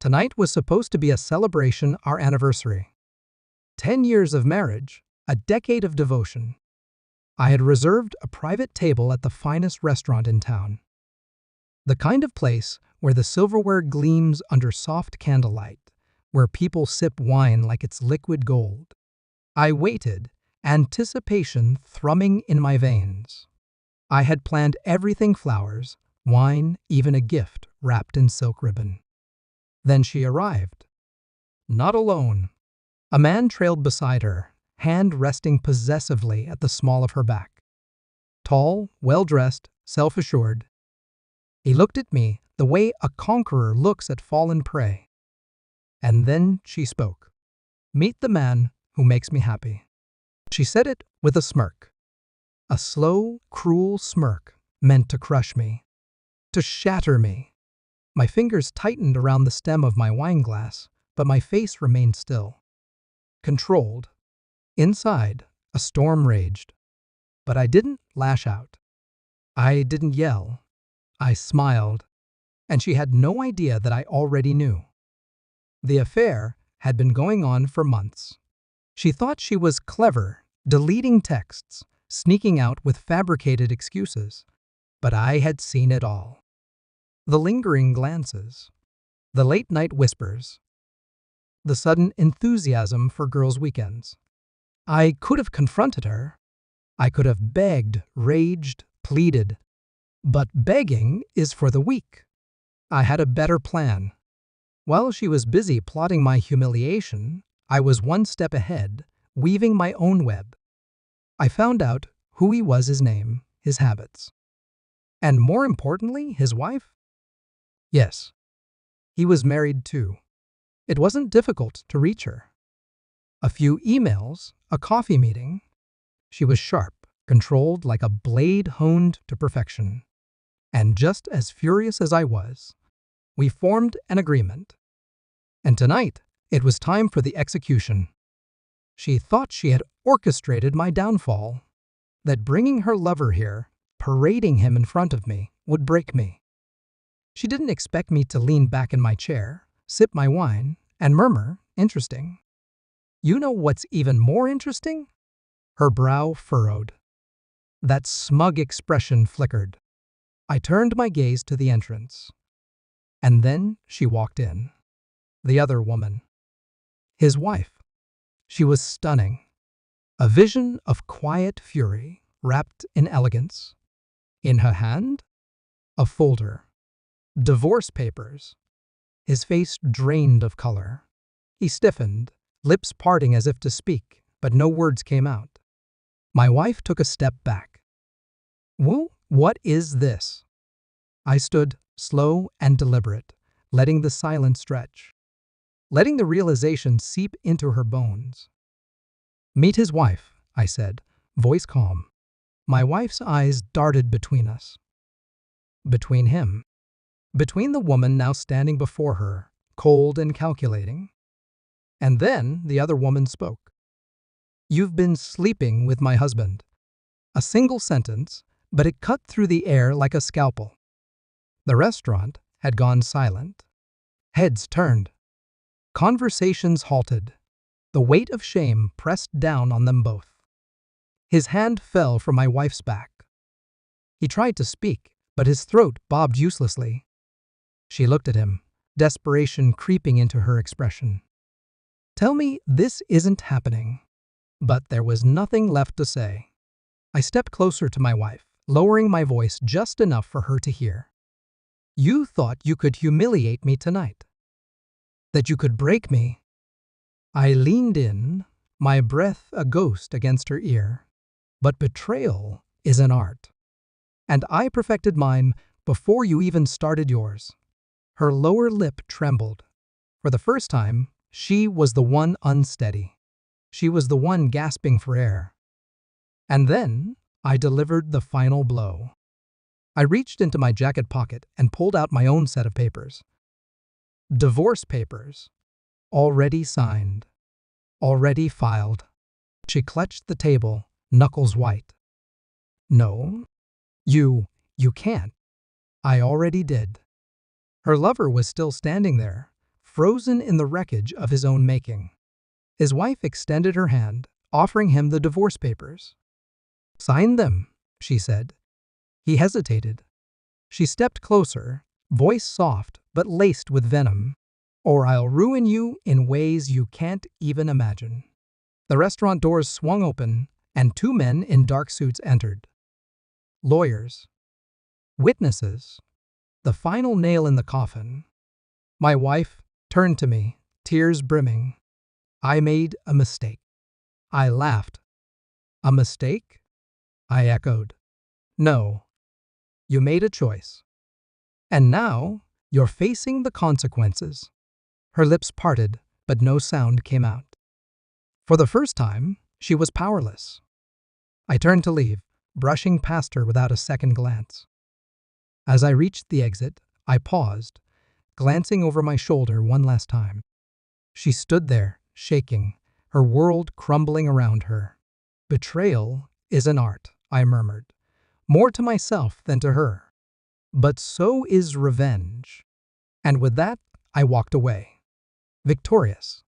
Tonight was supposed to be a celebration our anniversary. 10 years of marriage, a decade of devotion. I had reserved a private table at the finest restaurant in town. The kind of place where the silverware gleams under soft candlelight, where people sip wine like it's liquid gold. I waited, anticipation thrumming in my veins. I had planned everything: flowers, wine, even a gift wrapped in silk ribbon. Then she arrived. Not alone. A man trailed beside her, hand resting possessively at the small of her back. Tall, well-dressed, self-assured. He looked at me the way a conqueror looks at fallen prey. And then she spoke. "Meet the man who makes me happy." She said it with a smirk. A slow, cruel smirk meant to crush me, to shatter me. My fingers tightened around the stem of my wine glass, but my face remained still. Controlled. Inside, a storm raged. But I didn't lash out. I didn't yell. I smiled, and she had no idea that I already knew. The affair had been going on for months. She thought she was clever, deleting texts, sneaking out with fabricated excuses. But I had seen it all. The lingering glances, the late-night whispers, the sudden enthusiasm for girls' weekends. I could have confronted her. I could have begged, raged, pleaded. But begging is for the weak. I had a better plan. While she was busy plotting my humiliation, I was one step ahead, weaving my own web. I found out who he was, his name, his habits. And more importantly, his wife? Yes, he was married too. It wasn't difficult to reach her. A few emails, a coffee meeting. She was sharp, controlled like a blade honed to perfection. And just as furious as I was, we formed an agreement. And tonight, it was time for the execution. She thought she had orchestrated my downfall, that bringing her lover here, parading him in front of me, would break me. She didn't expect me to lean back in my chair, sip my wine, and murmur, "Interesting." You know what's even more interesting? Her brow furrowed. That smug expression flickered. I turned my gaze to the entrance. And then she walked in. The other woman. His wife. She was stunning. A vision of quiet fury wrapped in elegance. In her hand, a folder. Divorce papers. His face drained of color. He stiffened, lips parting as if to speak, but no words came out. My wife took a step back. "Well, what is this?" I stood, slow and deliberate, letting the silence stretch, letting the realization seep into her bones. "Meet his wife," I said, voice calm. My wife's eyes darted between us. Between him. Between the woman now standing before her, cold and calculating. And then the other woman spoke. "You've been sleeping with my husband." A single sentence, but it cut through the air like a scalpel. The restaurant had gone silent. Heads turned. Conversations halted. The weight of shame pressed down on them both. His hand fell from my wife's back. He tried to speak, but his throat bobbed uselessly. She looked at him, desperation creeping into her expression. "Tell me this isn't happening." But there was nothing left to say. I stepped closer to my wife, lowering my voice just enough for her to hear. "You thought you could humiliate me tonight. That you could break me." I leaned in, my breath a ghost against her ear. "But betrayal is an art. And I perfected mine before you even started yours." Her lower lip trembled. For the first time, she was the one unsteady. She was the one gasping for air. And then I delivered the final blow. I reached into my jacket pocket and pulled out my own set of papers. Divorce papers. Already signed. Already filed. She clutched the table, knuckles white. "No, you can't. I already did." Her lover was still standing there, frozen in the wreckage of his own making. His wife extended her hand, offering him the divorce papers. "Sign them," she said. He hesitated. She stepped closer, voice soft but laced with venom. "Or I'll ruin you in ways you can't even imagine." The restaurant doors swung open, and two men in dark suits entered. Lawyers. Witnesses. The final nail in the coffin. My wife turned to me, tears brimming. "I made a mistake." I laughed. "A mistake?" I echoed. "No. You made a choice. And now you're facing the consequences." Her lips parted, but no sound came out. For the first time, she was powerless. I turned to leave, brushing past her without a second glance. As I reached the exit, I paused, glancing over my shoulder one last time. She stood there, shaking, her world crumbling around her. "Betrayal is an art," I murmured, more to myself than to her. "But so is revenge." And with that, I walked away, victorious.